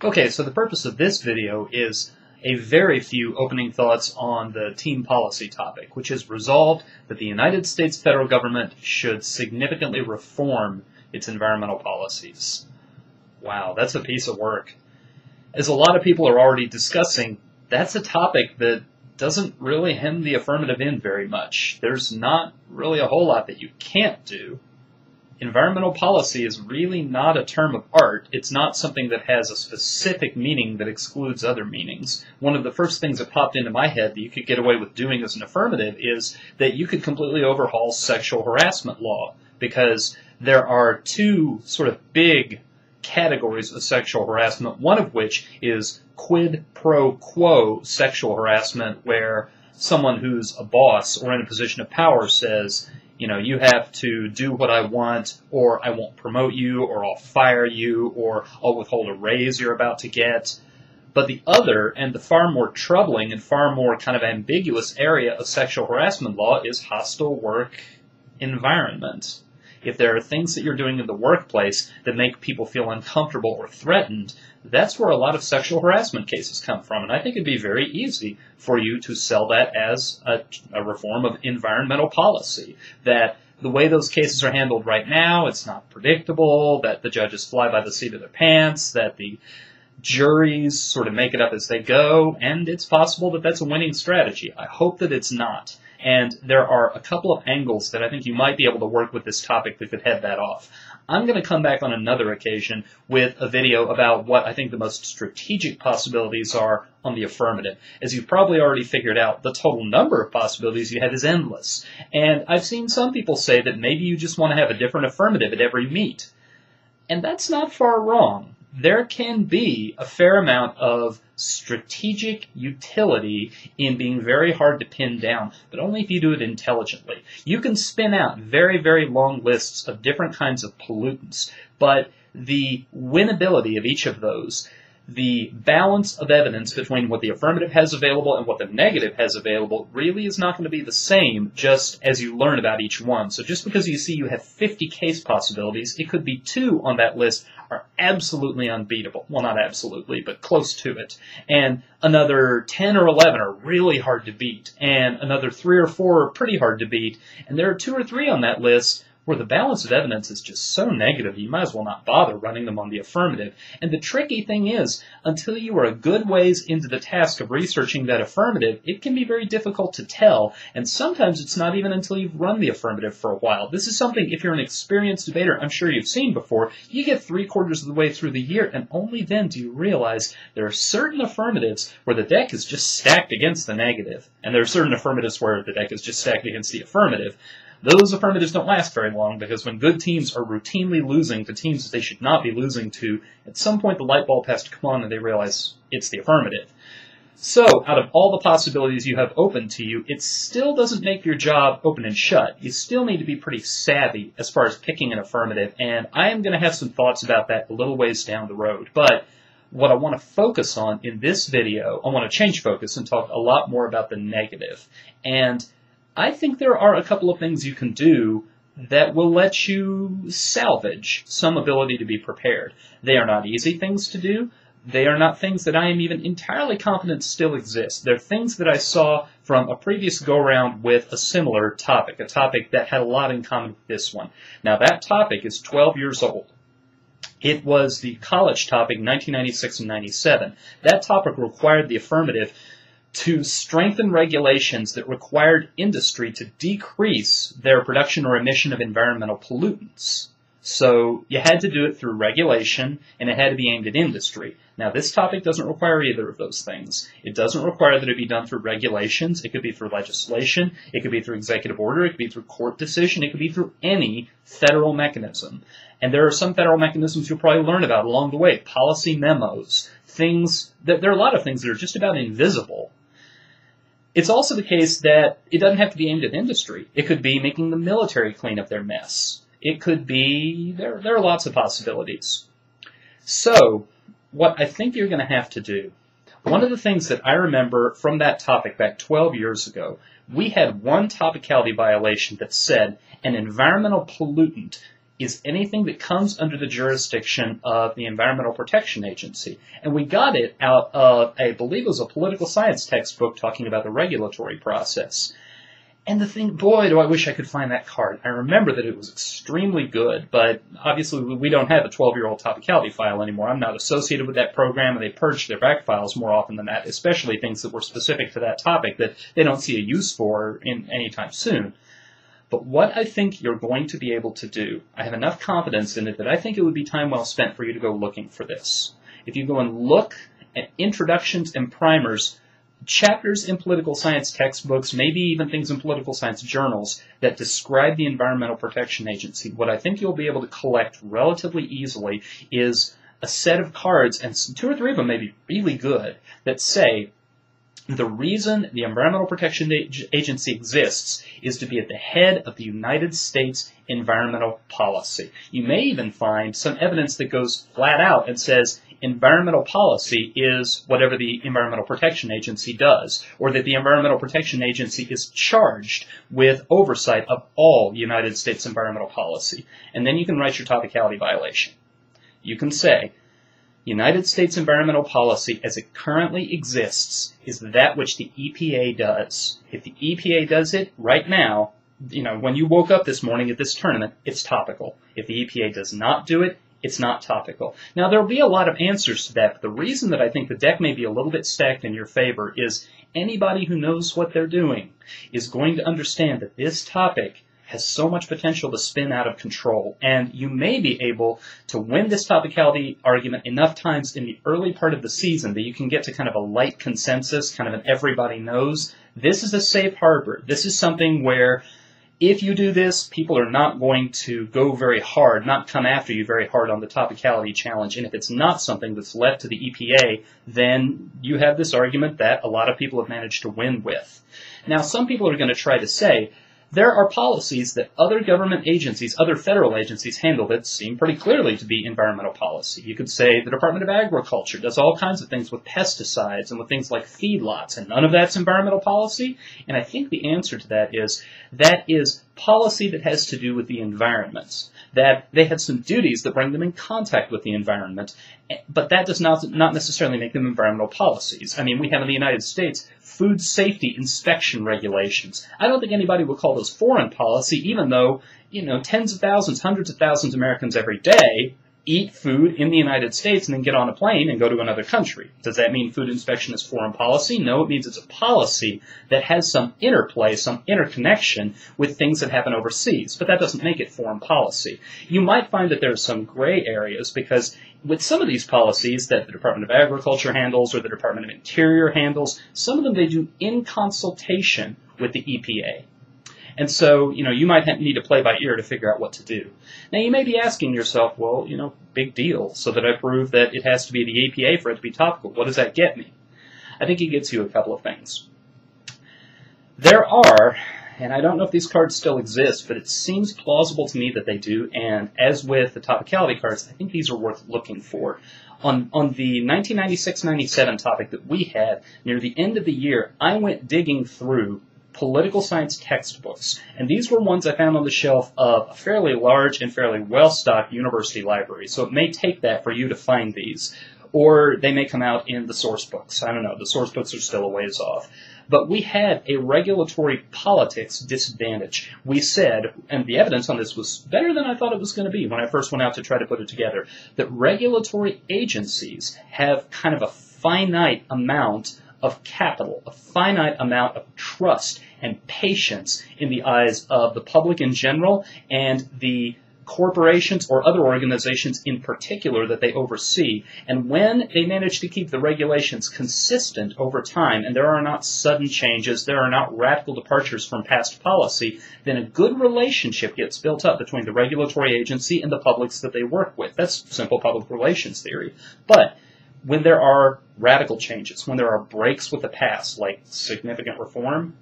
Okay, so the purpose of this video is a very few opening thoughts on the team policy topic, which has resolved that the United States federal government should significantly reform its environmental policies. Wow, that's a piece of work. As a lot of people are already discussing, that's a topic that doesn't really hem the affirmative in very much. There's not really a whole lot that you can't do. Environmental policy is really not a term of art. It's not something that has a specific meaning that excludes other meanings. One of the first things that popped into my head that you could get away with doing as an affirmative is that you could completely overhaul sexual harassment law, because there are two sort of big categories of sexual harassment, one of which is quid pro quo sexual harassment, where someone who's a boss or in a position of power says, you know, you have to do what I want, or I won't promote you, or I'll fire you, or I'll withhold a raise you're about to get. But the other, and the far more troubling and far more kind of ambiguous area of sexual harassment law is hostile work environment. If there are things that you're doing in the workplace that make people feel uncomfortable or threatened, that's where a lot of sexual harassment cases come from. And I think it'd be very easy for you to sell that as a reform of environmental policy, that the way those cases are handled right now, it's not predictable, that the judges fly by the seat of their pants, that the juries sort of make it up as they go, and it's possible that that's a winning strategy. I hope that it's not. And there are a couple of angles that I think you might be able to work with this topic that could head that off. I'm going to come back on another occasion with a video about what I think the most strategic possibilities are on the affirmative. As you've probably already figured out, the total number of possibilities you have is endless. And I've seen some people say that maybe you just want to have a different affirmative at every meet. And that's not far wrong. There can be a fair amount of strategic utility in being very hard to pin down, but only if you do it intelligently. You can spin out very, very long lists of different kinds of pollutants, but the winnability of each of those, the balance of evidence between what the affirmative has available and what the negative has available, really is not going to be the same just as you learn about each one. So just because you see you have 50 case possibilities, it could be 2 on that list are absolutely unbeatable. Well, not absolutely, but close to it. And another 10 or 11 are really hard to beat. And another 3 or 4 are pretty hard to beat. And there are 2 or 3 on that list where the balance of evidence is just so negative, you might as well not bother running them on the affirmative. And the tricky thing is, until you are a good ways into the task of researching that affirmative, it can be very difficult to tell, and sometimes it's not even until you've run the affirmative for a while. This is something, if you're an experienced debater, I'm sure you've seen before. You get 3/4 of the way through the year, and only then do you realize there are certain affirmatives where the deck is just stacked against the negative, and there are certain affirmatives where the deck is just stacked against the affirmative. Those affirmatives don't last very long, because when good teams are routinely losing to teams that they should not be losing to, at some point the light bulb has to come on and they realize it's the affirmative. So, out of all the possibilities you have open to you, it still doesn't make your job open and shut. You still need to be pretty savvy as far as picking an affirmative, and I am going to have some thoughts about that a little ways down the road. But what I want to focus on in this video, I want to change focus and talk a lot more about the negative. And I think there are a couple of things you can do that will let you salvage some ability to be prepared. They are not easy things to do. They are not things that I am even entirely confident still exist. They're things that I saw from a previous go-around with a similar topic, a topic that had a lot in common with this one. Now, that topic is 12 years old. It was the college topic, 1996 and 97. That topic required the affirmative to strengthen regulations that required industry to decrease their production or emission of environmental pollutants. So you had to do it through regulation, and it had to be aimed at industry. Now, this topic doesn't require either of those things. It doesn't require that it be done through regulations. It could be through legislation. It could be through executive order. It could be through court decision. It could be through any federal mechanism. And there are some federal mechanisms you'll probably learn about along the way. Policy memos, things that there are a lot of things that are just about invisible. It's also the case that it doesn't have to be aimed at industry. It could be making the military clean up their mess. It could be, there are lots of possibilities. So, what I think you're going to have to do, one of the things that I remember from that topic back 12 years ago, we had one topicality violation that said an environmental pollutant is anything that comes under the jurisdiction of the Environmental Protection Agency. And we got it out of, I believe it was a political science textbook talking about the regulatory process. And the thing, boy, do I wish I could find that card. I remember that it was extremely good, but obviously we don't have a 12-year-old Topicality file anymore. I'm not associated with that program, and they purged their back files more often than that, especially things that were specific to that topic that they don't see a use for in anytime soon. But what I think you're going to be able to do, I have enough confidence in it that I think it would be time well spent for you to go looking for this. If you go and look at introductions and primers, chapters in political science textbooks, maybe even things in political science journals that describe the Environmental Protection Agency, what I think you'll be able to collect relatively easily is a set of cards, and 2 or 3 of them may be really good, that say, the reason the Environmental Protection Agency exists is to be at the head of the United States environmental policy. You may even find some evidence that goes flat out and says environmental policy is whatever the Environmental Protection Agency does, or that the Environmental Protection Agency is charged with oversight of all United States environmental policy. And then you can write your Topicality violation. You can say, United States environmental policy as it currently exists is that which the EPA does. If the EPA does it right now, when you woke up this morning at this tournament, it's topical. If the EPA does not do it, it's not topical. Now, there will be a lot of answers to that, but the reason that I think the deck may be a little bit stacked in your favor is anybody who knows what they're doing is going to understand that this topic has so much potential to spin out of control. And you may be able to win this topicality argument enough times in the early part of the season that you can get to kind of a light consensus, kind of an everybody knows. This is a safe harbor. This is something where if you do this, people are not going to go very hard, not come after you very hard on the topicality challenge. And if it's not something that's left to the EPA, then you have this argument that a lot of people have managed to win with. Now, some people are going to try to say, there are policies that other government agencies, other federal agencies handle that seem pretty clearly to be environmental policy. You could say the Department of Agriculture does all kinds of things with pesticides and with things like feedlots, and none of that's environmental policy. And I think the answer to that is policy that has to do with the environment, that they have some duties that bring them in contact with the environment, but that does not necessarily make them environmental policies. I mean, we have in the United States food safety inspection regulations. I don't think anybody would call those foreign policy, even though, tens of thousands, hundreds of thousands of Americans every day eat food in the United States and then get on a plane and go to another country. Does that mean food inspection is foreign policy? No, it means it's a policy that has some interplay, some interconnection with things that happen overseas, but that doesn't make it foreign policy. You might find that there are some gray areas because with some of these policies that the Department of Agriculture handles or the Department of Interior handles, some of them they do in consultation with the EPA. And so, you might need to play by ear to figure out what to do. Now, you may be asking yourself, well, big deal, so that I prove that it has to be the EPA for it to be topical. What does that get me? I think it gets you a couple of things. There are, and I don't know if these cards still exist, but it seems plausible to me that they do, and as with the topicality cards, I think these are worth looking for. On the 1996-97 topic that we had, near the end of the year, I went digging through political science textbooks, and these were ones I found on the shelf of a fairly large and fairly well-stocked university library, so it may take that for you to find these, or they may come out in the source books. I don't know, the source books are still a ways off. But we had a regulatory politics disadvantage. We said, and the evidence on this was better than I thought it was going to be when I first went out to try to put it together, that regulatory agencies have kind of a finite amount of capital, a finite amount of trust and patience in the eyes of the public in general and the corporations or other organizations in particular that they oversee. And when they manage to keep the regulations consistent over time, and there are not sudden changes, there are not radical departures from past policy, then a good relationship gets built up between the regulatory agency and the publics that they work with. That's simple public relations theory. But when there are radical changes, when there are breaks with the past, like significant reform,